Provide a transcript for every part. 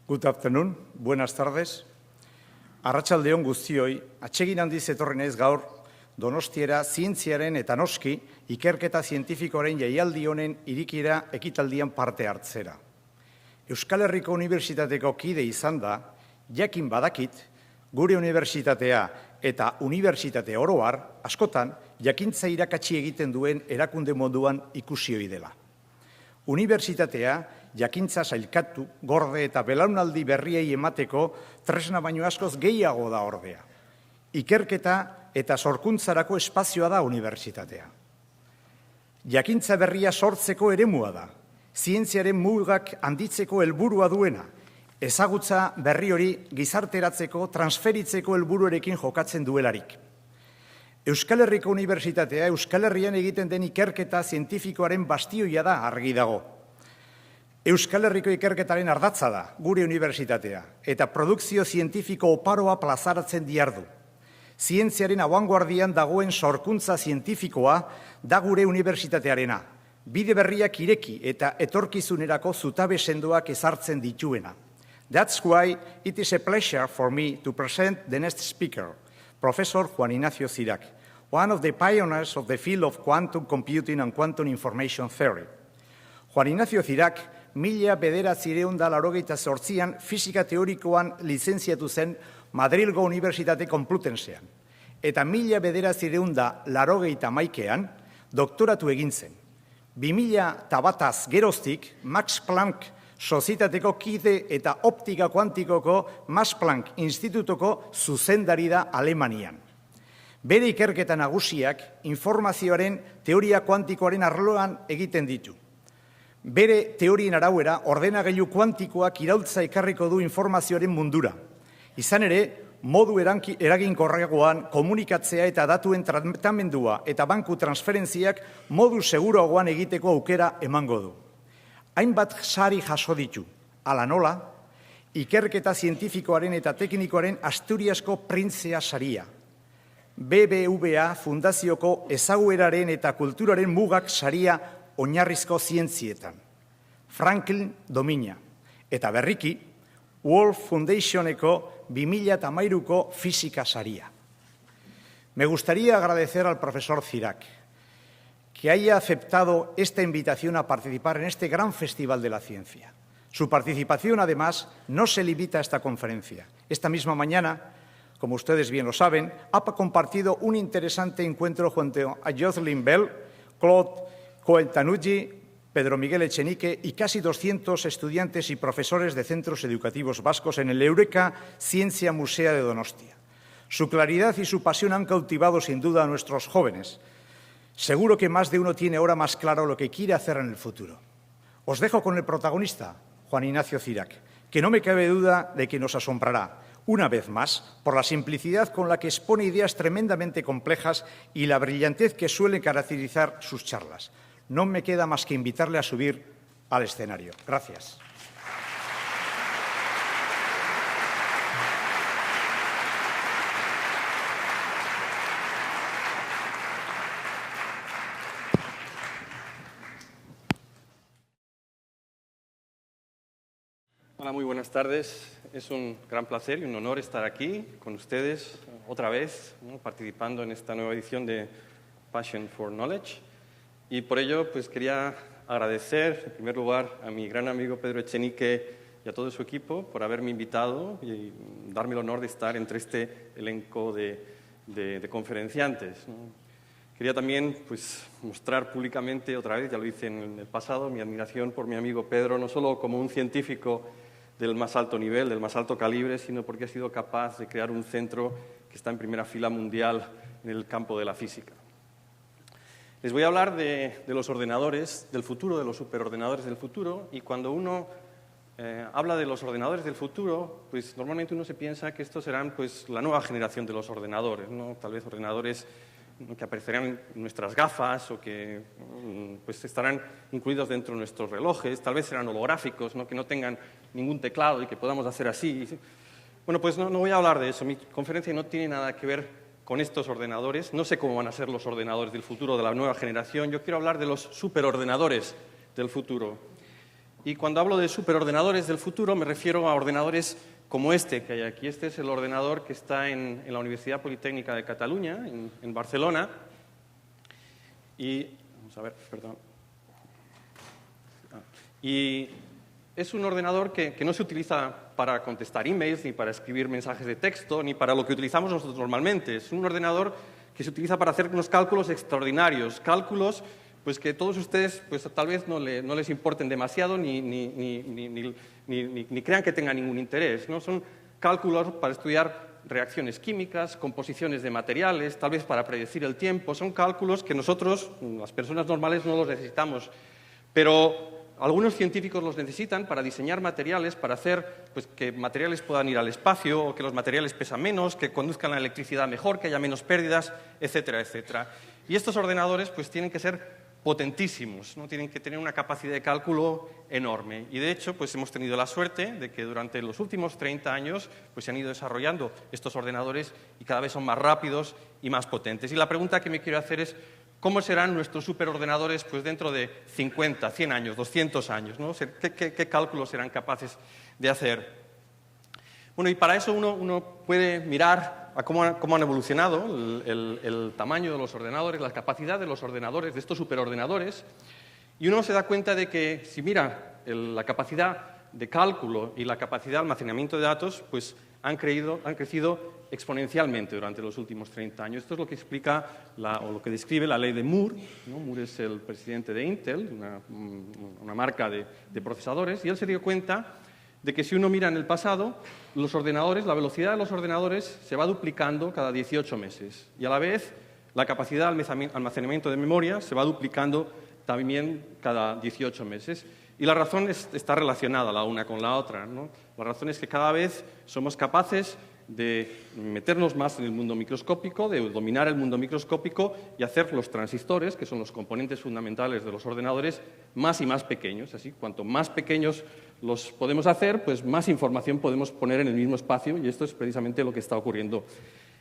Good afternoon, buenas tardes. Arratsaldeon guztioi, atsegin handiz etorri naiz gaur Donostiara zientziaren eta noski ikerketa zientifikoaren jaialdi honen irikira ekitaldian parte hartzera. Euskal Herriko Unibertsitateko kide izan da, jakin badakit, gure unibertsitatea eta unibertsitate oro har, askotan, jakintza irakatsi egiten duen erakunde moduan ikusi ohi dela. Unibertsitatea jakintza sailkatu, gorde eta belaunaldi berriei emateko tresna baino askoz gehiago da ordea. Ikerketa eta sorkuntzarako espazioa da unibertsitatea. Jakintza berria sortzeko eremua da, zientziaren mugak handitzeko helburua duena, ezagutza berri hori gizarteratzeko, transferitzeko helburuarekin jokatzen duelarik. Euskal Herriko Unibertsitatea Euskal Herrian egiten den ikerketa zientifikoaren bastioia da, argi dago. Euskal Herriko ikerketaren ardatza da, gure unibertsitatea, eta produkzio zientifiko oparoa plazaratzen diardu. Zientziaren abanguardian dagoen sorkuntza zientifikoa da gure unibertsitatearena, bide berriak ireki eta etorkizunerako zutabe sendoak ezartzen dituena. That's why it is a pleasure for me to present the next speaker, Professor Juan Ignacio Cirac, one of the pioneers of the field of quantum computing and quantum information theory. Juan Ignacio Cirac, 1988an fisika teorikoan lizentziatu zen Madrilgo Unibertsitate Complutensean, eta 1981an doktoratu egin zen. 2001az geroztik Max Planck Sozietateko kide eta optika kuantikoko Max Planck Institutuko zuzendari da Alemanian. Bere ikerketa nagusiak informazioaren teoria kuantikoaren arloan egiten ditu. Bere teorien arauera ordenagailu kuantikoak iraultza ekarriko du informazioaren mundura. Izan ere, modu eraginkorragoan komunikatzea eta datuen tratamendua eta banku transferentziak modu seguruagoan egiteko aukera emango du. Hainbat sari jaso ditu, hala nola, ikerketa zientifikoaren eta teknikoaren Asturiasko printzea saria, BBVA fundazioko ezagueraren eta kulturaren mugak saria oinarrizko zientzietan, Franklin Domina, eta berriki, World Foundationeko 2013ko fisika saria. Me gustaría agradecer al profesor Cirac que haya aceptado esta invitación a participar en este gran festival de la ciencia. Su participación, además, no se limita a esta conferencia. Esta misma mañana, como ustedes bien lo saben, ha compartido un interesante encuentro junto a Jocelyn Bell, Claude Coeltanulli, Pedro Miguel Echenique y casi 200 estudiantes y profesores de centros educativos vascos en el Eureka Ciencia Musea de Donostia. Su claridad y su pasión han cautivado sin duda a nuestros jóvenes. Seguro que más de uno tiene ahora más claro lo que quiere hacer en el futuro. Os dejo con el protagonista, Juan Ignacio Cirac, que no me cabe duda de que nos asombrará, una vez más, por la simplicidad con la que expone ideas tremendamente complejas y la brillantez que suele caracterizar sus charlas. No me queda más que invitarle a subir al escenario. Gracias. Hola, muy buenas tardes. Es un gran placer y un honor estar aquí con ustedes otra vez, ¿no?, participando en esta nueva edición de Passion for Knowledge. Y por ello, pues quería agradecer, en primer lugar, a mi gran amigo Pedro Echenique y a todo su equipo por haberme invitado y darme el honor de estar entre este elenco de conferenciantes, ¿no? Quería también, pues, mostrar públicamente, otra vez, ya lo hice en el pasado, mi admiración por mi amigo Pedro, no solo como un científico del más alto nivel, del más alto calibre, sino porque ha sido capaz de crear un centro que está en primera fila mundial en el campo de la física. Les voy a hablar de los ordenadores del futuro, de los superordenadores del futuro, y cuando uno habla de los ordenadores del futuro, pues normalmente uno se piensa que estos serán, pues, la nueva generación de los ordenadores, ¿no? Tal vez ordenadores que aparecerán en nuestras gafas o que, pues, estarán incluidos dentro de nuestros relojes, tal vez serán holográficos, ¿no?, que no tengan ningún teclado y que podamos hacer así. Bueno, pues no voy a hablar de eso. Mi conferencia no tiene nada que ver con estos ordenadores. No sé cómo van a ser los ordenadores del futuro de la nueva generación. Yo quiero hablar de los superordenadores del futuro. Y cuando hablo de superordenadores del futuro me refiero a ordenadores como este que hay aquí. Este es el ordenador que está en la Universidad Politécnica de Cataluña, en Barcelona. Y, vamos a ver, perdón. Y es un ordenador que no se utiliza para contestar emails, ni para escribir mensajes de texto, ni para lo que utilizamos nosotros normalmente. Es un ordenador que se utiliza para hacer unos cálculos extraordinarios, cálculos pues que todos ustedes pues tal vez no les importen demasiado ni crean que tengan ningún interés, ¿no? Son cálculos para estudiar reacciones químicas, composiciones de materiales, tal vez para predecir el tiempo. Son cálculos que nosotros, las personas normales, no los necesitamos. Pero algunos científicos los necesitan para diseñar materiales, para hacer pues, que materiales puedan ir al espacio, o que los materiales pesan menos, que conduzcan la electricidad mejor, que haya menos pérdidas, etcétera, etcétera. Y estos ordenadores pues, tienen que ser potentísimos, ¿no? Tienen que tener una capacidad de cálculo enorme. Y de hecho, pues hemos tenido la suerte de que durante los últimos 30 años pues, se han ido desarrollando estos ordenadores y cada vez son más rápidos y más potentes. Y la pregunta que me quiero hacer es, ¿cómo serán nuestros superordenadores pues, dentro de 50, 100 años, 200 años? ¿No? ¿Qué cálculos serán capaces de hacer? Bueno, y para eso uno puede mirar a cómo han evolucionado el tamaño de los ordenadores, la capacidad de los ordenadores, de estos superordenadores, y uno se da cuenta de que si mira la capacidad de cálculo y la capacidad de almacenamiento de datos, pues han crecido exponencialmente durante los últimos 30 años. Esto es lo que explica o lo que describe la ley de Moore, ¿no? Moore es el presidente de Intel, una marca de procesadores, y él se dio cuenta de que si uno mira en el pasado, los ordenadores, la velocidad de los ordenadores se va duplicando cada 18 meses. Y a la vez, la capacidad de almacenamiento de memoria se va duplicando también cada 18 meses. Y la razón está relacionada la una con la otra, ¿no? La razón es que cada vez somos capaces de meternos más en el mundo microscópico, de dominar el mundo microscópico y hacer los transistores, que son los componentes fundamentales de los ordenadores, más y más pequeños. Así, cuanto más pequeños los podemos hacer, pues más información podemos poner en el mismo espacio, y esto es precisamente lo que está ocurriendo.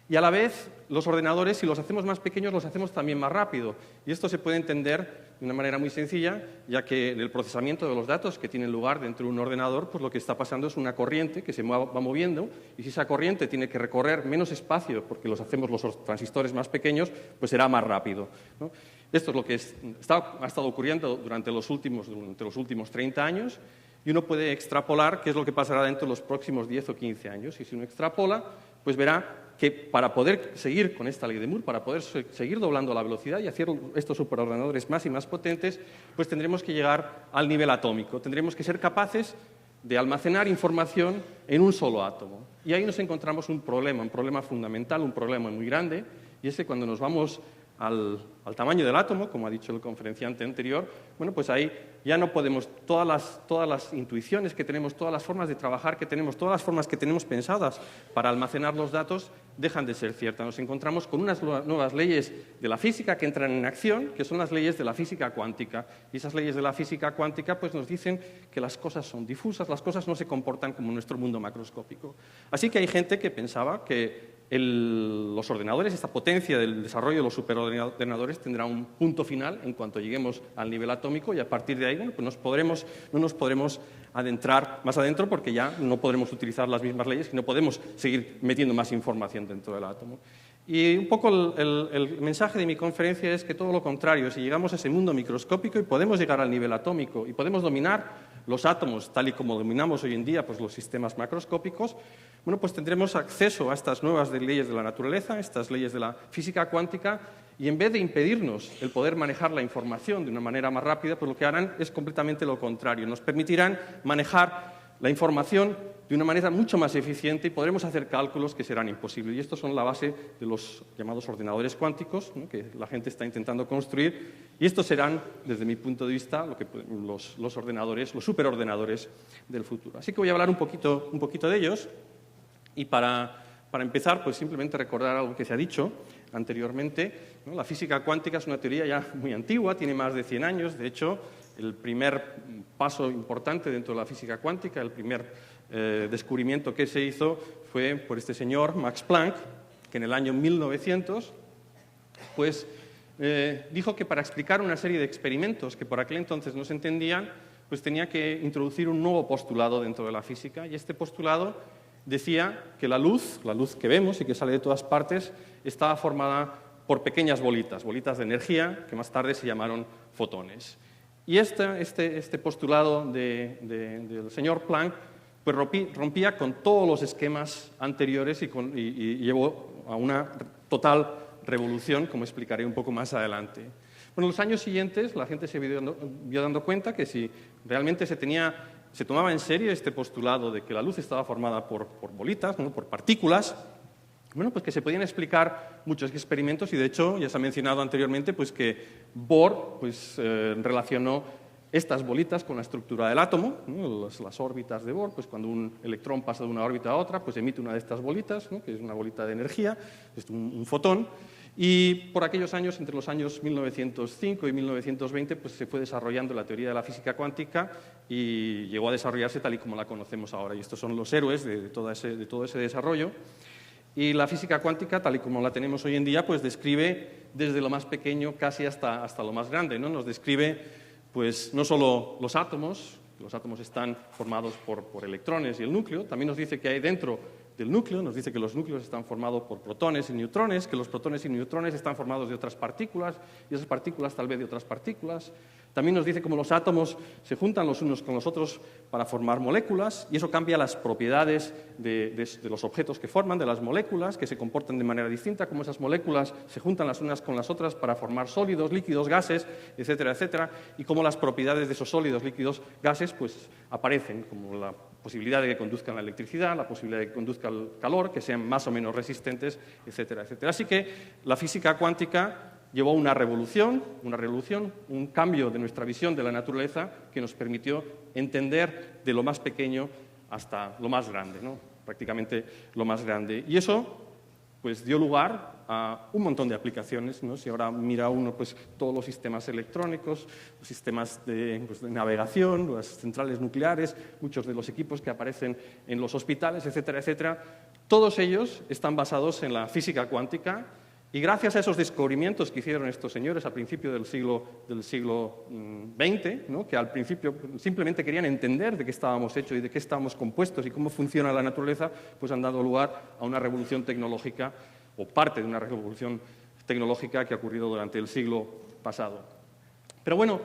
Y a la vez, los ordenadores, si los hacemos más pequeños, los hacemos también más rápido. Y esto se puede entender de una manera muy sencilla, ya que en el procesamiento de los datos que tienen lugar dentro de un ordenador, pues lo que está pasando es una corriente que se va moviendo, y si esa corriente tiene que recorrer menos espacio, porque los hacemos los transistores más pequeños, pues será más rápido, ¿no? Esto es lo que ha estado ocurriendo durante los últimos 30 años, y uno puede extrapolar qué es lo que pasará dentro de los próximos 10 o 15 años. Y si uno extrapola, pues verá que para poder seguir con esta ley de Moore, para poder seguir doblando la velocidad y hacer estos superordenadores más y más potentes, pues tendremos que llegar al nivel atómico. Tendremos que ser capaces de almacenar información en un solo átomo. Y ahí nos encontramos un problema fundamental, un problema muy grande, y es que cuando nos vamos al tamaño del átomo, como ha dicho el conferenciante anterior, bueno, pues ahí ya no podemos, todas las intuiciones que tenemos, todas las formas de trabajar que tenemos, todas las formas que tenemos pensadas para almacenar los datos, dejan de ser ciertas. Nos encontramos con unas nuevas leyes de la física que entran en acción, que son las leyes de la física cuántica. Y esas leyes de la física cuántica pues nos dicen que las cosas son difusas, las cosas no se comportan como nuestro mundo macroscópico. Así que hay gente que pensaba que los ordenadores, esta potencia del desarrollo de los superordenadores tendrá un punto final en cuanto lleguemos al nivel atómico, y a partir de ahí bueno, pues no nos podremos adentrar más adentro, porque ya no podremos utilizar las mismas leyes y no podemos seguir metiendo más información dentro del átomo. Y un poco el mensaje de mi conferencia es que todo lo contrario, si llegamos a ese mundo microscópico y podemos llegar al nivel atómico y podemos dominar los átomos tal y como dominamos hoy en día pues, los sistemas macroscópicos, bueno, pues tendremos acceso a estas nuevas leyes de la naturaleza, estas leyes de la física cuántica, y en vez de impedirnos el poder manejar la información de una manera más rápida, pues lo que harán es completamente lo contrario. Nos permitirán manejar la información de una manera mucho más eficiente y podremos hacer cálculos que serán imposibles. Y estos son la base de los llamados ordenadores cuánticos, ¿no? Que la gente está intentando construir. Y estos serán, desde mi punto de vista, los ordenadores, los superordenadores del futuro. Así que voy a hablar un poquito de ellos. Y para empezar, pues simplemente recordar algo que se ha dicho anteriormente, ¿no? La física cuántica es una teoría ya muy antigua, tiene más de 100 años. De hecho, el primer paso importante dentro de la física cuántica, el primer descubrimiento que se hizo fue por este señor, Max Planck, que en el año 1900 pues, dijo que para explicar una serie de experimentos que por aquel entonces no se entendían, pues tenía que introducir un nuevo postulado dentro de la física, y este postulado decía que la luz que vemos y que sale de todas partes, estaba formada por pequeñas bolitas, bolitas de energía, que más tarde se llamaron fotones. Y este postulado del señor Planck pues rompía con todos los esquemas anteriores y llevó a una total revolución, como explicaré un poco más adelante. Bueno, en los años siguientes la gente se vio dando cuenta que si realmente se tomaba en serio este postulado de que la luz estaba formada por bolitas, ¿no?, por partículas, bueno, pues que se podían explicar muchos experimentos, y de hecho ya se ha mencionado anteriormente pues que Bohr pues, relacionó estas bolitas con la estructura del átomo, ¿no? Las órbitas de Bohr, pues cuando un electrón pasa de una órbita a otra, pues emite una de estas bolitas, ¿no?, que es una bolita de energía, es un fotón. Y por aquellos años, entre los años 1905 y 1920, pues se fue desarrollando la teoría de la física cuántica y llegó a desarrollarse tal y como la conocemos ahora. Y estos son los héroes de todo ese desarrollo. Y la física cuántica, tal y como la tenemos hoy en día, pues describe desde lo más pequeño casi hasta lo más grande, ¿no? Nos describe pues no solo los átomos están formados por electrones y el núcleo, también nos dice que hay dentro del núcleo, nos dice que los núcleos están formados por protones y neutrones, que los protones y neutrones están formados de otras partículas, y esas partículas tal vez de otras partículas. También nos dice cómo los átomos se juntan los unos con los otros para formar moléculas, y eso cambia las propiedades de los objetos que forman, de las moléculas, que se comportan de manera distinta, cómo esas moléculas se juntan las unas con las otras para formar sólidos, líquidos, gases, etcétera, etcétera, y cómo las propiedades de esos sólidos, líquidos, gases, pues aparecen, como la posibilidad de que conduzcan la electricidad, la posibilidad de que conduzca el calor, que sean más o menos resistentes, etcétera, etcétera. Así que la física cuántica llevó una revolución, un cambio de nuestra visión de la naturaleza que nos permitió entender de lo más pequeño hasta lo más grande, ¿no? Prácticamente lo más grande. Y eso pues, dio lugar a un montón de aplicaciones, ¿no? Si ahora mira uno pues, todos los sistemas electrónicos, los sistemas de navegación, las centrales nucleares, muchos de los equipos que aparecen en los hospitales, etcétera, etcétera, todos ellos están basados en la física cuántica. Y gracias a esos descubrimientos que hicieron estos señores al principio del siglo XX, ¿no?, que al principio simplemente querían entender de qué estábamos hechos y de qué estábamos compuestos y cómo funciona la naturaleza, pues han dado lugar a una revolución tecnológica, o parte de una revolución tecnológica que ha ocurrido durante el siglo pasado. Pero bueno,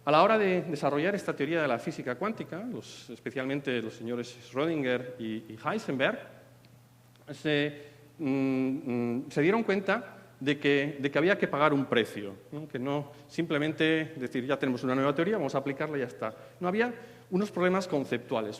a la hora de desarrollar esta teoría de la física cuántica, especialmente los señores Schrödinger y Heisenberg, se dieron cuenta de que había que pagar un precio, ¿no? Que no simplemente decir ya tenemos una nueva teoría, vamos a aplicarla y ya está. No, había unos problemas conceptuales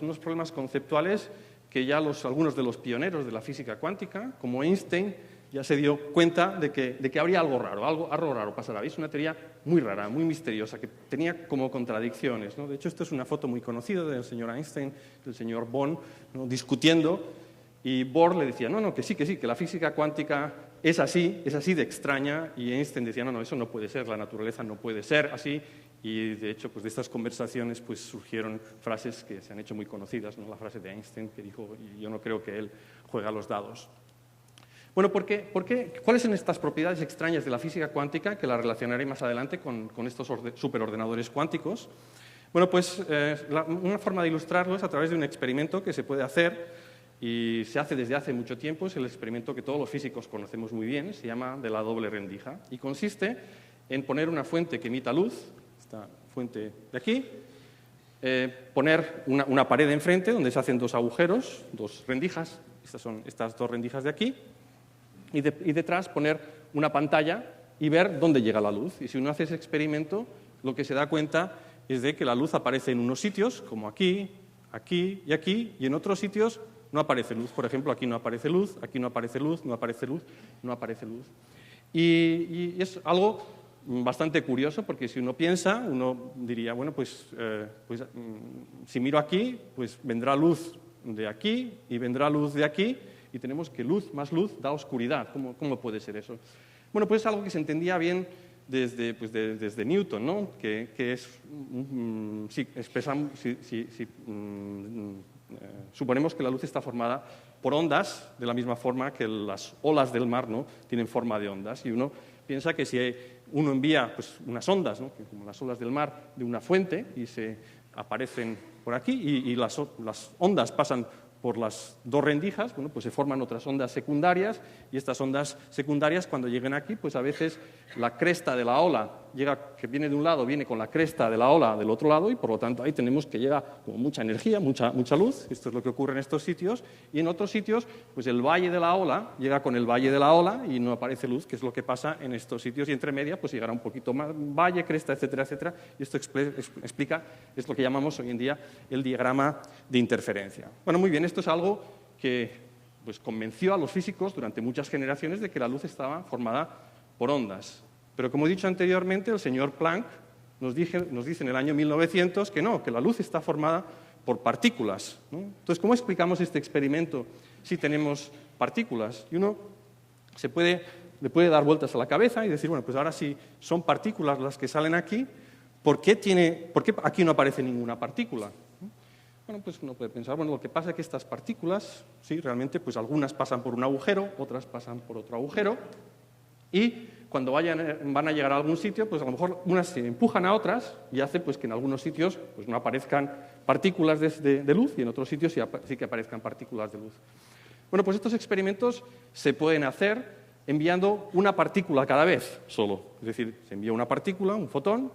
que ya algunos de los pioneros de la física cuántica, como Einstein, ya se dio cuenta de que habría algo raro pasará. Es una teoría muy rara, muy misteriosa, que tenía como contradicciones, ¿no? De hecho, esto es una foto muy conocida del señor Einstein, del señor Born, ¿no?, discutiendo. Y Bohr le decía, no, que sí, que la física cuántica es así de extraña, y Einstein decía, no, eso no puede ser, la naturaleza no puede ser así, y de hecho, pues de estas conversaciones pues surgieron frases que se han hecho muy conocidas, ¿no? La frase de Einstein que dijo, yo no creo que él juega los dados. Bueno, ¿cuáles son estas propiedades extrañas de la física cuántica que la relacionaré más adelante con estos superordenadores cuánticos? Bueno, pues una forma de ilustrarlo es a través de un experimento que se puede hacer y se hace desde hace mucho tiempo. Es el experimento que todos los físicos conocemos muy bien, se llama de la doble rendija, y consiste en poner una fuente que emita luz, esta fuente de aquí, poner una pared enfrente donde se hacen dos agujeros, dos rendijas, estas son estas dos rendijas de aquí, y detrás poner una pantalla y ver dónde llega la luz. Y si uno hace ese experimento, lo que se da cuenta es de que la luz aparece en unos sitios, como aquí, aquí y aquí, y en otros sitios no aparece luz. Por ejemplo, aquí no aparece luz, aquí no aparece luz, no aparece luz, no aparece luz. Y es algo bastante curioso, porque si uno piensa, uno diría, bueno, si miro aquí, pues vendrá luz de aquí y vendrá luz de aquí, y tenemos que luz más luz da oscuridad. ¿Cómo puede ser eso? Bueno, pues es algo que se entendía bien desde Newton, ¿no? Que es, suponemos que la luz está formada por ondas, de la misma forma que las olas del mar, ¿no?, tienen forma de ondas, y uno piensa que si uno envía pues, unas ondas, ¿no?, como las olas del mar, de una fuente, y se aparecen por aquí y las ondas pasan por las dos rendijas, bueno, pues se forman otras ondas secundarias y estas ondas secundarias cuando lleguen aquí, pues a veces la cresta de la ola que viene de un lado, viene con la cresta de la ola del otro lado y por lo tanto ahí tenemos que llega como mucha energía, mucha luz, esto es lo que ocurre en estos sitios y en otros sitios pues el valle de la ola llega con el valle de la ola y no aparece luz, que es lo que pasa en estos sitios y entre medias pues llegará un poquito más valle, cresta, etcétera, etcétera y esto explica, es lo que llamamos hoy en día el diagrama de interferencia. Bueno, muy bien, esto es algo que pues, convenció a los físicos durante muchas generaciones de que la luz estaba formada por ondas. Pero como he dicho anteriormente, el señor Planck nos dice en el año 1900 que no, que la luz está formada por partículas, ¿no? Entonces, ¿cómo explicamos este experimento si tenemos partículas? Y uno le puede dar vueltas a la cabeza y decir, bueno, pues ahora si son partículas las que salen aquí, ¿por qué aquí no aparece ninguna partícula? Bueno, pues uno puede pensar, bueno, lo que pasa es que estas partículas, sí, realmente, pues algunas pasan por un agujero, otras pasan por otro agujero, y cuando van a llegar a algún sitio, pues a lo mejor unas se empujan a otras y hace pues, que en algunos sitios pues, no aparezcan partículas de luz y en otros sitios sí que aparezcan partículas de luz. Bueno, pues estos experimentos se pueden hacer enviando una partícula cada vez solo. Es decir, se envía una partícula, un fotón,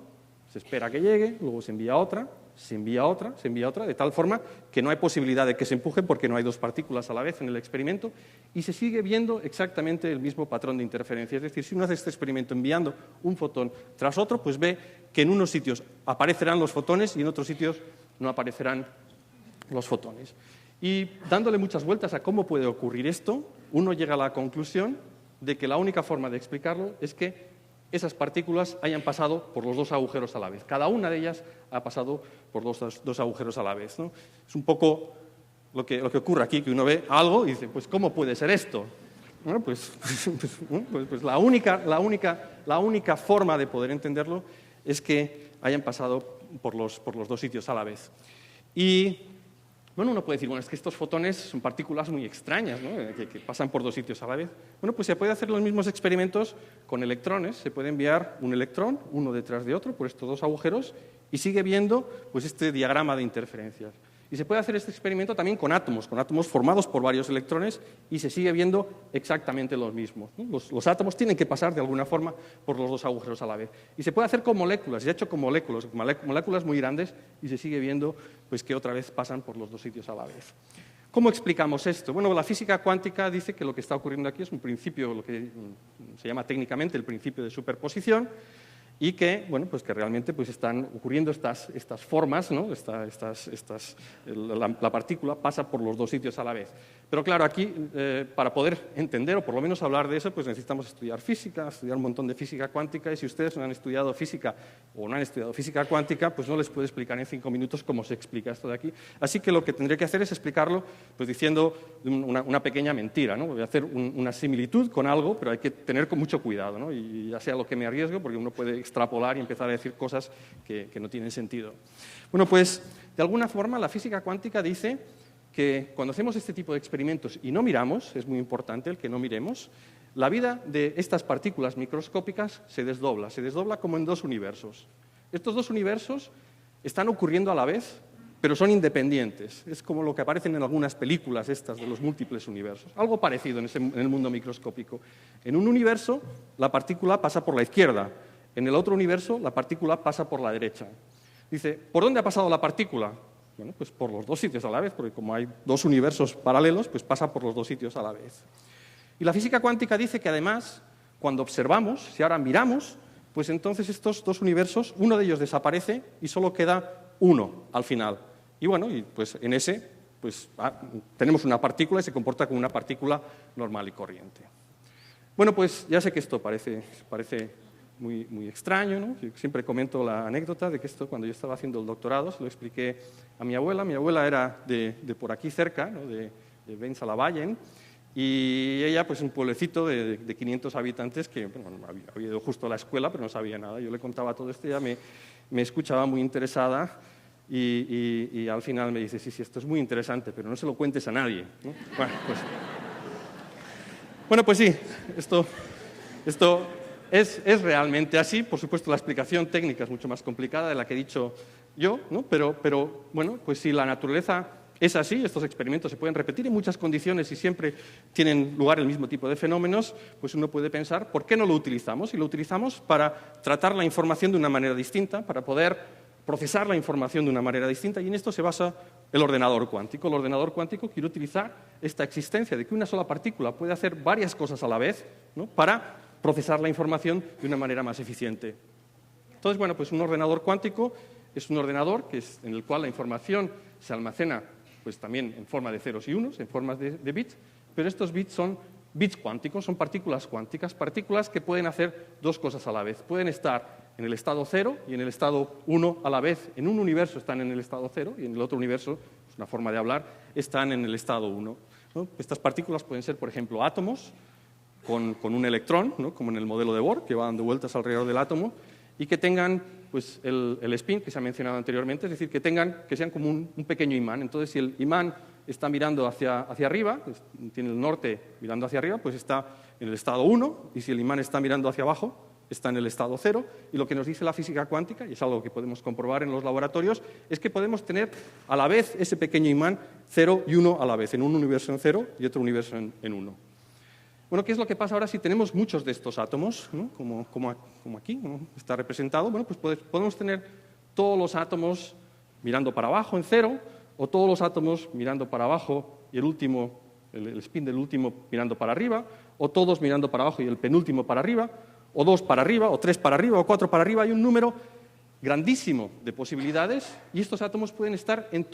se espera que llegue, luego se envía otra, se envía otra, de tal forma que no hay posibilidad de que se empujen porque no hay dos partículas a la vez en el experimento y se sigue viendo exactamente el mismo patrón de interferencia. Es decir, si uno hace este experimento enviando un fotón tras otro, pues ve que en unos sitios aparecerán los fotones y en otros sitios no aparecerán los fotones. Y dándole muchas vueltas a cómo puede ocurrir esto, uno llega a la conclusión de que la única forma de explicarlo es que esas partículas hayan pasado por los dos agujeros a la vez. Cada una de ellas ha pasado por dos agujeros a la vez, ¿no? Es un poco lo que ocurre aquí, que uno ve algo y dice, pues ¿cómo puede ser esto? Bueno, pues la única forma de poder entenderlo es que hayan pasado por los dos sitios a la vez. Y bueno, uno puede decir, bueno, es que estos fotones son partículas muy extrañas, ¿no? que pasan por dos sitios a la vez. Bueno, pues se puede hacer los mismos experimentos con electrones. Se puede enviar un electrón, uno detrás de otro, por estos dos agujeros, y sigue viendo pues, este diagrama de interferencias. Y se puede hacer este experimento también con átomos formados por varios electrones, y se sigue viendo exactamente lo mismo, ¿no? Los átomos tienen que pasar de alguna forma por los dos agujeros a la vez. Y se puede hacer con moléculas, se ha hecho con moléculas muy grandes, y se sigue viendo pues, que otra vez pasan por los dos sitios a la vez. ¿Cómo explicamos esto? Bueno, la física cuántica dice que lo que está ocurriendo aquí es un principio, lo que se llama técnicamente el principio de superposición, y que, bueno, pues que realmente pues están ocurriendo estas formas, ¿no? La partícula pasa por los dos sitios a la vez. Pero claro, aquí, para poder entender o por lo menos hablar de eso, pues necesitamos estudiar física, estudiar un montón de física cuántica, y si ustedes no han estudiado física o no han estudiado física cuántica, pues no les puedo explicar en 5 minutos cómo se explica esto de aquí. Así que lo que tendré que hacer es explicarlo pues diciendo una pequeña mentira, ¿no? Voy a hacer una similitud con algo, pero hay que tener con mucho cuidado, ¿no? Y ya sea lo que me arriesgo, porque uno puede extrapolar y empezar a decir cosas que no tienen sentido. Bueno, pues de alguna forma la física cuántica dice que cuando hacemos este tipo de experimentos y no miramos, es muy importante el que no miremos, la vida de estas partículas microscópicas se desdobla como en dos universos. Estos dos universos están ocurriendo a la vez, pero son independientes. Es como lo que aparecen en algunas películas estas de los múltiples universos. Algo parecido en el mundo microscópico. En un universo, la partícula pasa por la izquierda. En el otro universo, la partícula pasa por la derecha. Dice, ¿por dónde ha pasado la partícula? Bueno, pues por los dos sitios a la vez, porque como hay dos universos paralelos, pues pasa por los dos sitios a la vez. Y la física cuántica dice que además, cuando observamos, si ahora miramos, pues entonces estos dos universos, uno de ellos desaparece y solo queda uno al final. Y bueno, y pues en ese pues, tenemos una partícula y se comporta como una partícula normal y corriente. Bueno, pues ya sé que esto parece muy extraño, ¿no? Yo siempre comento la anécdota de que esto, cuando yo estaba haciendo el doctorado, se lo expliqué a mi abuela. Mi abuela era de por aquí cerca, ¿no? de Bains-a-la-Vallen, y ella, pues un pueblecito de 500 habitantes que bueno, había ido justo a la escuela, pero no sabía nada. Yo le contaba todo esto y ella me escuchaba muy interesada y al final me dice, sí, esto es muy interesante, pero no se lo cuentes a nadie, ¿no? Bueno, pues sí, esto es realmente así. Por supuesto, la explicación técnica es mucho más complicada de la que he dicho yo, ¿no? Pero bueno, pues si la naturaleza es así, estos experimentos se pueden repetir en muchas condiciones y siempre tienen lugar el mismo tipo de fenómenos, pues uno puede pensar, ¿por qué no lo utilizamos? Y lo utilizamos para tratar la información de una manera distinta, para poder procesar la información de una manera distinta, y en esto se basa el ordenador cuántico. El ordenador cuántico quiere utilizar esta existencia de que una sola partícula puede hacer varias cosas a la vez, ¿no? Para procesar la información de una manera más eficiente. Entonces, bueno, pues un ordenador cuántico es un ordenador en el cual la información se almacena pues también en forma de ceros y unos, en forma de bits, pero estos bits son bits cuánticos, son partículas cuánticas, partículas que pueden hacer dos cosas a la vez. Pueden estar en el estado 0 y en el estado 1 a la vez. En un universo están en el estado 0 y en el otro universo, es una forma de hablar, están en el estado 1, ¿no? Estas partículas pueden ser, por ejemplo, átomos con un electrón, ¿no? Como en el modelo de Bohr, que va dando vueltas alrededor del átomo, y que tengan pues, el spin que se ha mencionado anteriormente, es decir, que sean como un pequeño imán. Entonces, si el imán está mirando hacia arriba, tiene el norte mirando hacia arriba, pues está en el estado 1, y si el imán está mirando hacia abajo, está en el estado 0, y lo que nos dice la física cuántica, y es algo que podemos comprobar en los laboratorios, es que podemos tener a la vez ese pequeño imán 0 y 1 a la vez, en un universo en 0 y otro universo en 1. Bueno, ¿qué es lo que pasa ahora si tenemos muchos de estos átomos, ¿no? como aquí, ¿no? Está representado? Bueno, pues podemos tener todos los átomos mirando para abajo en 0, o todos los átomos mirando para abajo y el spin del último mirando para arriba, o todos mirando para abajo y el penúltimo para arriba, o 2 para arriba, o 3 para arriba, o 4 para arriba. Hay un número grandísimo de posibilidades, y estos átomos pueden estar haciendo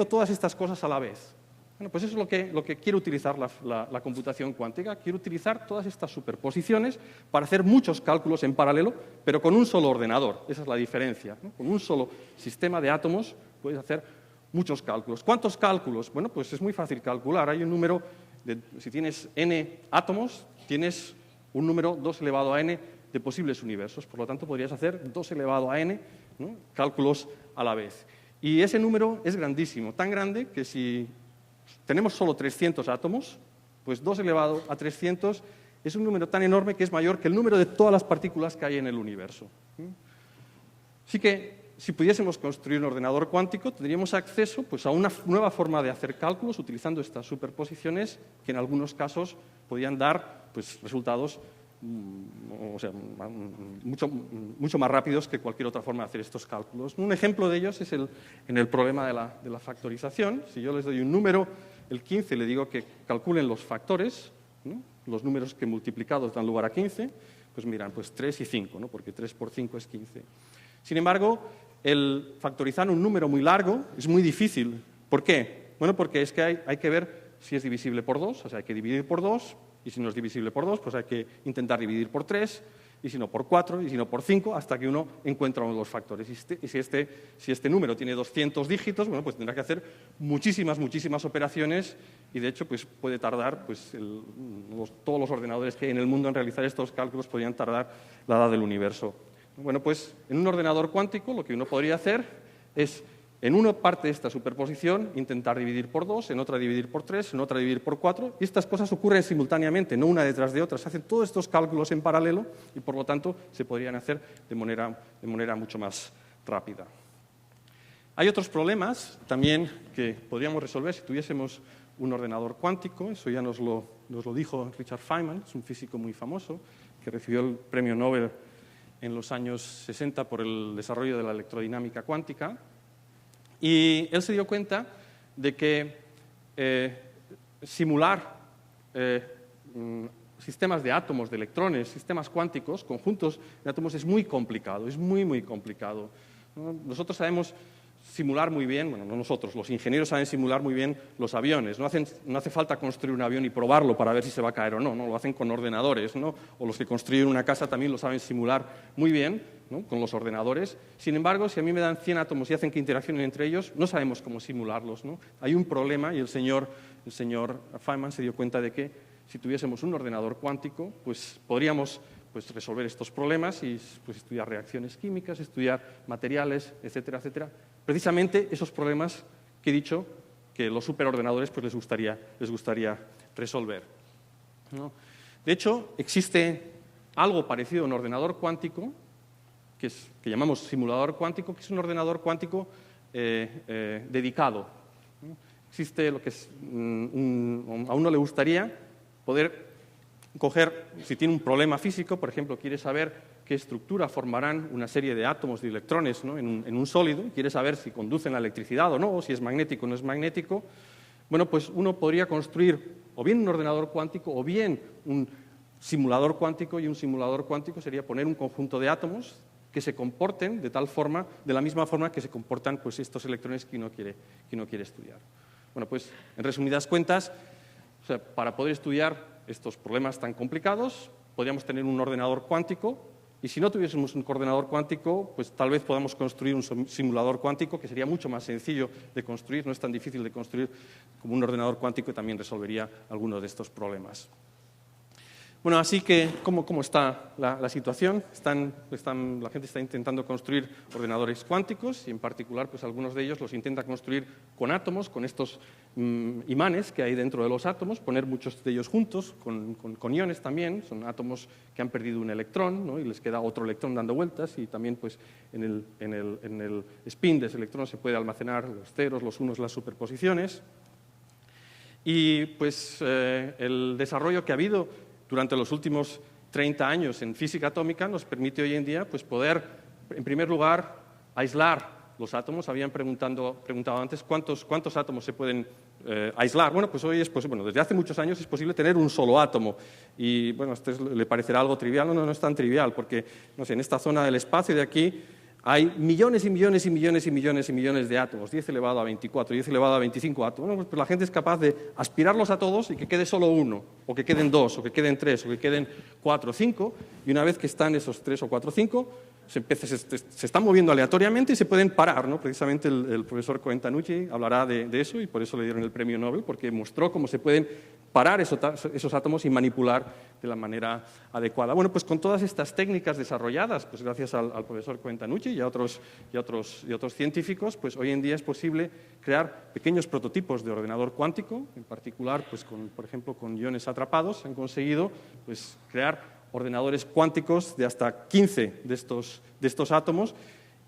todas estas cosas a la vez. Bueno, pues eso es lo que quiere utilizar la computación cuántica. Quiere utilizar todas estas superposiciones para hacer muchos cálculos en paralelo, pero con un solo ordenador. Esa es la diferencia, ¿no? Con un solo sistema de átomos puedes hacer muchos cálculos. ¿Cuántos cálculos? Bueno, pues es muy fácil calcular. Hay un número, si tienes n átomos, tienes un número 2 elevado a n de posibles universos. Por lo tanto, podrías hacer 2 elevado a n, ¿no? Cálculos a la vez. Y ese número es grandísimo, tan grande que si tenemos solo 300 átomos, pues 2 elevado a 300 es un número tan enorme que es mayor que el número de todas las partículas que hay en el universo. Así que, si pudiésemos construir un ordenador cuántico, tendríamos acceso pues, a una nueva forma de hacer cálculos utilizando estas superposiciones que en algunos casos podían dar pues, resultados mucho más rápidos que cualquier otra forma de hacer estos cálculos. Un ejemplo de ellos es en el problema de la factorización. Si yo les doy un número, el 15, le digo que calculen los factores, ¿no? Los números que multiplicados dan lugar a 15, pues miran, pues 3 y 5, ¿no? Porque 3 por 5 es 15. Sin embargo, el factorizar un número muy largo es muy difícil. ¿Por qué? Bueno, porque es que hay que ver si es divisible por 2, o sea, hay que dividir por 2, y si no es divisible por 2, pues hay que intentar dividir por 3, y si no por 4, y si no por 5, hasta que uno encuentra uno de los factores. Y si este número tiene 200 dígitos, bueno, pues tendrá que hacer muchísimas operaciones, y de hecho pues puede tardar, pues todos los ordenadores que hay en el mundo en realizar estos cálculos podrían tardar la edad del universo. Bueno, pues en un ordenador cuántico lo que uno podría hacer es, en una parte de esta superposición, intentar dividir por 2, en otra dividir por 3, en otra dividir por 4, y estas cosas ocurren simultáneamente, no una detrás de otra. Se hacen todos estos cálculos en paralelo y, por lo tanto, se podrían hacer de manera mucho más rápida. Hay otros problemas también que podríamos resolver si tuviésemos un ordenador cuántico. Eso ya nos lo dijo Richard Feynman, es un físico muy famoso, que recibió el premio Nobel en los años 60 por el desarrollo de la electrodinámica cuántica. Y él se dio cuenta de que simular sistemas de átomos, de electrones, sistemas cuánticos, conjuntos de átomos, es muy complicado, es muy complicado. Nosotros sabemos simular muy bien, bueno, no nosotros, los ingenieros saben simular muy bien los aviones. No hace falta construir un avión y probarlo para ver si se va a caer o no, lo hacen con ordenadores, ¿no? O los que construyen una casa también lo saben simular muy bien, ¿no? Con los ordenadores. Sin embargo, si a mí me dan 100 átomos y hacen que interaccionen entre ellos, no sabemos cómo simularlos, ¿no? Hay un problema y el señor Feynman se dio cuenta de que si tuviésemos un ordenador cuántico, pues podríamos resolver estos problemas y pues, estudiar reacciones químicas, estudiar materiales, etcétera, etcétera. Precisamente esos problemas que he dicho que los superordenadores pues, les gustaría resolver, ¿no? De hecho, existe algo parecido a un ordenador cuántico que llamamos simulador cuántico, que es un ordenador cuántico dedicado. Existe lo que es, a uno le gustaría poder coger, si tiene un problema físico, por ejemplo, quiere saber qué estructura formarán una serie de átomos, de electrones, ¿no?, en un sólido, quiere saber si conducen la electricidad o no, o si es magnético o no es magnético. Bueno, pues uno podría construir o bien un ordenador cuántico o bien un simulador cuántico, y un simulador cuántico sería poner un conjunto de átomos que se comporten de tal forma, de la misma forma que se comportan pues estos electrones que uno quiere estudiar. Bueno, pues en resumidas cuentas, o sea, para poder estudiar estos problemas tan complicados, podríamos tener un ordenador cuántico, y si no tuviésemos un ordenador cuántico, pues tal vez podamos construir un simulador cuántico que sería mucho más sencillo de construir, no es tan difícil de construir como un ordenador cuántico, y también resolvería algunos de estos problemas. Bueno, así que, ¿cómo está la situación? La gente está intentando construir ordenadores cuánticos, y en particular, pues algunos de ellos los intenta construir con átomos, con estos imanes que hay dentro de los átomos, poner muchos de ellos juntos, con iones también. Son átomos que han perdido un electrón, ¿no?, y les queda otro electrón dando vueltas, y también pues, en el spin de ese electrón se puede almacenar los ceros, los unos, las superposiciones. Y pues el desarrollo que ha habido durante los últimos 30 años en física atómica nos permite hoy en día pues, poder, en primer lugar, aislar los átomos. Habían preguntado antes cuántos átomos se pueden aislar. Bueno, pues hoy desde hace muchos años es posible tener un solo átomo. Y bueno, a ustedes le parecerá algo trivial. No es tan trivial, porque no sé, en esta zona del espacio de aquí hay millones y millones y millones y millones y millones de átomos, 10 elevado a 24, 10 elevado a 25 átomos. Bueno, pues la gente es capaz de aspirarlos a todos y que quede solo uno, o que queden dos, o que queden tres, o que queden 4 o 5, y una vez que están esos 3 o 4 o 5, se están moviendo aleatoriamente y se pueden parar, ¿no? Precisamente el profesor Cohen-Tanucci hablará de eso, y por eso le dieron el premio Nobel, porque mostró cómo se pueden parar esos átomos y manipular de la manera adecuada. Bueno, pues con todas estas técnicas desarrolladas, pues gracias al profesor Cohen-Tanucci y a otros científicos, pues hoy en día es posible crear pequeños prototipos de ordenador cuántico, en particular, pues por ejemplo, con iones atrapados, han conseguido pues, crear ordenadores cuánticos de hasta 15 de estos átomos,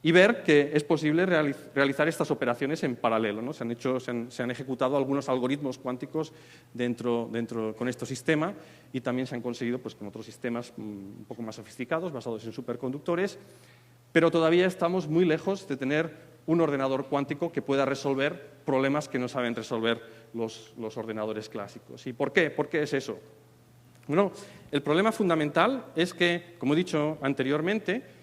y ver que es posible realizar estas operaciones en paralelo, ¿no? Se han ejecutado algunos algoritmos cuánticos con este sistema, y también se han conseguido pues, con otros sistemas un poco más sofisticados, basados en superconductores, pero todavía estamos muy lejos de tener un ordenador cuántico que pueda resolver problemas que no saben resolver los ordenadores clásicos. ¿Y por qué? ¿Por qué es eso? Bueno, el problema fundamental es que, como he dicho anteriormente,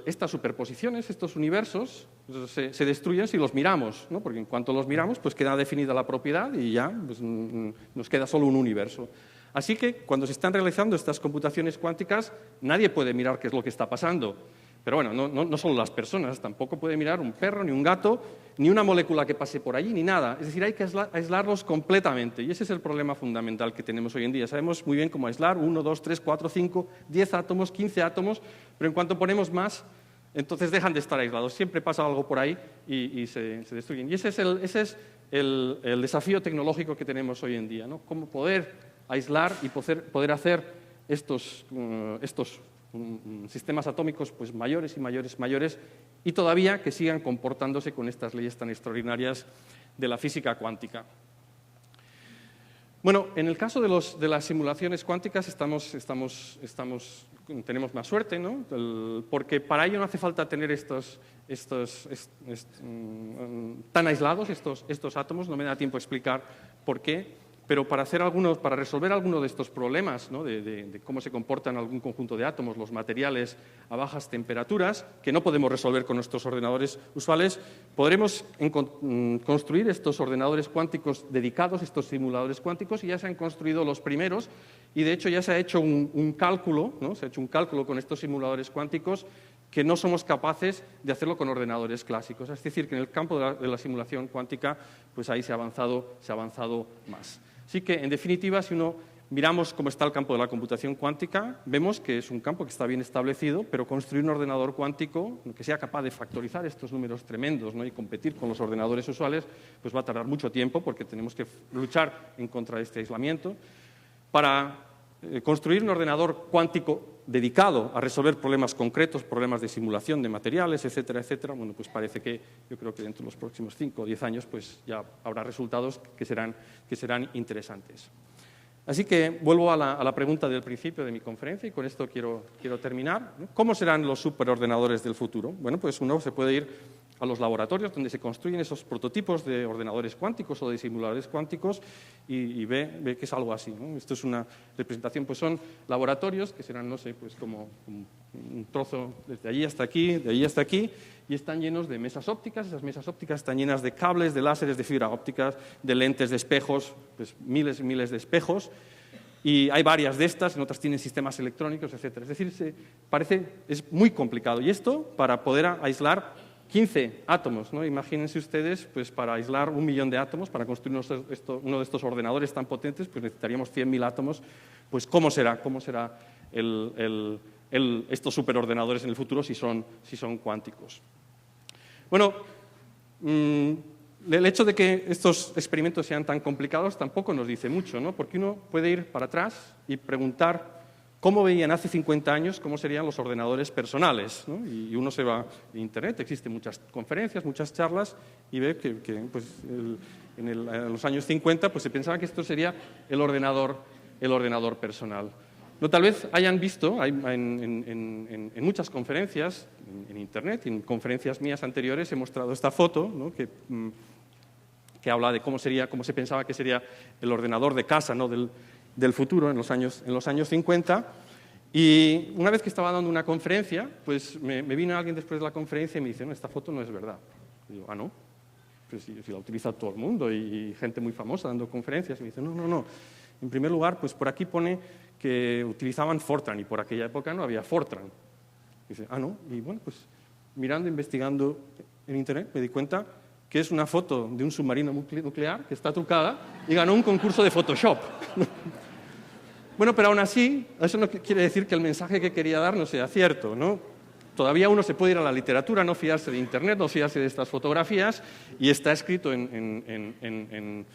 estas superposiciones, estos universos, se destruyen si los miramos, ¿no? Porque en cuanto los miramos, pues queda definida la propiedad y ya pues, nos queda solo un universo. Así que, cuando se están realizando estas computaciones cuánticas, nadie puede mirar qué es lo que está pasando. Pero bueno, no solo las personas, tampoco puede mirar un perro, ni un gato, ni una molécula que pase por allí, ni nada. Es decir, hay que aislarlos completamente, y ese es el problema fundamental que tenemos hoy en día. Sabemos muy bien cómo aislar 1, 2, 3, 4, 5, 10 átomos, 15 átomos, pero en cuanto ponemos más, entonces dejan de estar aislados. Siempre pasa algo por ahí y se destruyen. Y ese es el desafío tecnológico que tenemos hoy en día, ¿no? Cómo poder aislar y poder hacer estos sistemas atómicos pues, mayores y mayores, y todavía que sigan comportándose con estas leyes tan extraordinarias de la física cuántica. Bueno, en el caso de las simulaciones cuánticas tenemos más suerte, ¿no? Porque para ello no hace falta tener tan aislados estos átomos. No me da tiempo a explicar por qué. Pero para resolver algunos de estos problemas, ¿no? de cómo se comportan algún conjunto de átomos, los materiales a bajas temperaturas, que no podemos resolver con nuestros ordenadores usuales, podremos construir estos ordenadores cuánticos dedicados, estos simuladores cuánticos, y ya se han construido los primeros, y de hecho ya se ha hecho un cálculo, ¿no? Se ha hecho un cálculo con estos simuladores cuánticos que no somos capaces de hacerlo con ordenadores clásicos. Es decir, que en el campo de la simulación cuántica, pues ahí se ha avanzado más. Así que, en definitiva, si miramos cómo está el campo de la computación cuántica, vemos que es un campo que está bien establecido, pero construir un ordenador cuántico que sea capaz de factorizar estos números tremendos, ¿no? y competir con los ordenadores usuales, pues va a tardar mucho tiempo, porque tenemos que luchar en contra de este aislamiento. Para construir un ordenador cuántico dedicado a resolver problemas concretos, problemas de simulación de materiales, etcétera, etcétera, bueno, pues parece que yo creo que dentro de los próximos 5 o 10 años pues ya habrá resultados que serán interesantes. Así que vuelvo a la pregunta del principio de mi conferencia y con esto quiero terminar, ¿no? ¿Cómo serán los superordenadores del futuro? Bueno, pues uno se puede ir a los laboratorios donde se construyen esos prototipos de ordenadores cuánticos o de simuladores cuánticos y ve que es algo así, ¿no? Esto es una representación, pues son laboratorios que serán, no sé, pues como un trozo desde allí hasta aquí, de allí hasta aquí, y están llenos de mesas ópticas. Esas mesas ópticas están llenas de cables, de láseres, de fibra óptica, de lentes, de espejos, pues miles y miles de espejos. Y hay varias de estas, en otras tienen sistemas electrónicos, etcétera. Es decir, es muy complicado. Y esto para poder aislar 15 átomos, ¿no? Imagínense ustedes, pues para aislar 1 millón de átomos, para construir uno de estos ordenadores tan potentes, pues necesitaríamos 100.000 átomos. Pues ¿cómo será estos superordenadores en el futuro si son cuánticos? Bueno, el hecho de que estos experimentos sean tan complicados tampoco nos dice mucho, ¿no? Porque uno puede ir para atrás y preguntar cómo veían hace 50 años, cómo serían los ordenadores personales, ¿no? Y uno se va a Internet, existen muchas conferencias, muchas charlas, y ve que pues, en los años 50 pues, se pensaba que esto sería el ordenador personal. No, tal vez hayan visto en muchas conferencias, en Internet, en conferencias mías anteriores, he mostrado esta foto, ¿no? que habla de cómo se pensaba que sería el ordenador de casa, ¿no? del futuro en los años 50. Y una vez que estaba dando una conferencia, pues me vino alguien después de la conferencia y me dice, no, esta foto no es verdad. Y digo, ¿no? Pues si la utiliza todo el mundo y gente muy famosa dando conferencias. Y me dice, no. En primer lugar, pues por aquí pone que utilizaban Fortran y por aquella época no había Fortran. Y dice, no. Y bueno, pues mirando, investigando en Internet, me di cuenta que es una foto de un submarino nuclear que está trucada y ganó un concurso de Photoshop. Bueno, pero aún así, eso no quiere decir que el mensaje que quería dar no sea cierto, ¿no? Todavía uno se puede ir a la literatura, no fiarse de Internet, no fiarse de estas fotografías, y está escrito en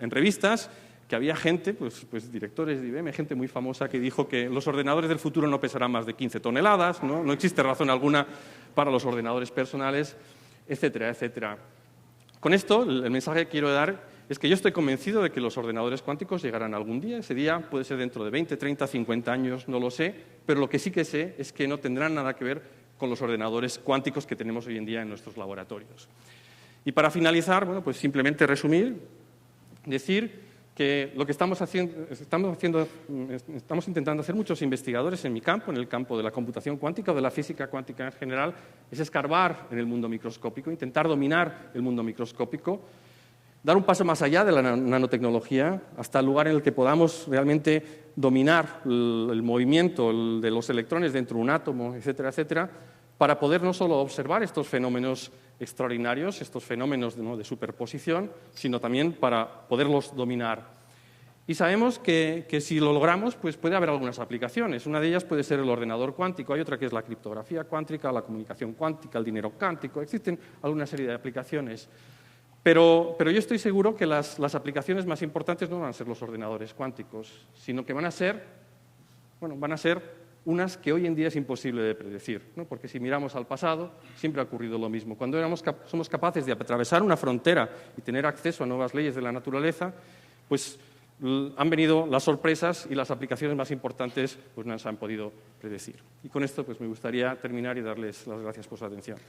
revistas que había gente, pues directores de IBM, gente muy famosa, que dijo que los ordenadores del futuro no pesarán más de 15 toneladas, ¿no? No existe razón alguna para los ordenadores personales, etcétera, etcétera. Con esto, el mensaje que quiero dar es que yo estoy convencido de que los ordenadores cuánticos llegarán algún día. Ese día puede ser dentro de 20, 30, 50 años, no lo sé, pero lo que sí que sé es que no tendrán nada que ver con los ordenadores cuánticos que tenemos hoy en día en nuestros laboratorios. Y para finalizar, bueno, pues simplemente resumir, decir que lo que estamos intentando hacer muchos investigadores en mi campo, en el campo de la computación cuántica o de la física cuántica en general, es escarbar en el mundo microscópico, intentar dominar el mundo microscópico, dar un paso más allá de la nanotecnología hasta el lugar en el que podamos realmente dominar el movimiento de los electrones dentro de un átomo, etcétera, etcétera, para poder no solo observar estos fenómenos extraordinarios, estos fenómenos de superposición, sino también para poderlos dominar. Y sabemos que si lo logramos, pues puede haber algunas aplicaciones. Una de ellas puede ser el ordenador cuántico, hay otra que es la criptografía cuántica, la comunicación cuántica, el dinero cuántico. Existen alguna serie de aplicaciones. Pero yo estoy seguro que las aplicaciones más importantes no van a ser los ordenadores cuánticos, sino que van a ser unas que hoy en día es imposible de predecir, ¿no? Porque si miramos al pasado, siempre ha ocurrido lo mismo. Cuando somos capaces de atravesar una frontera y tener acceso a nuevas leyes de la naturaleza, pues han venido las sorpresas y las aplicaciones más importantes pues no se han podido predecir. Y con esto pues me gustaría terminar y darles las gracias por su atención.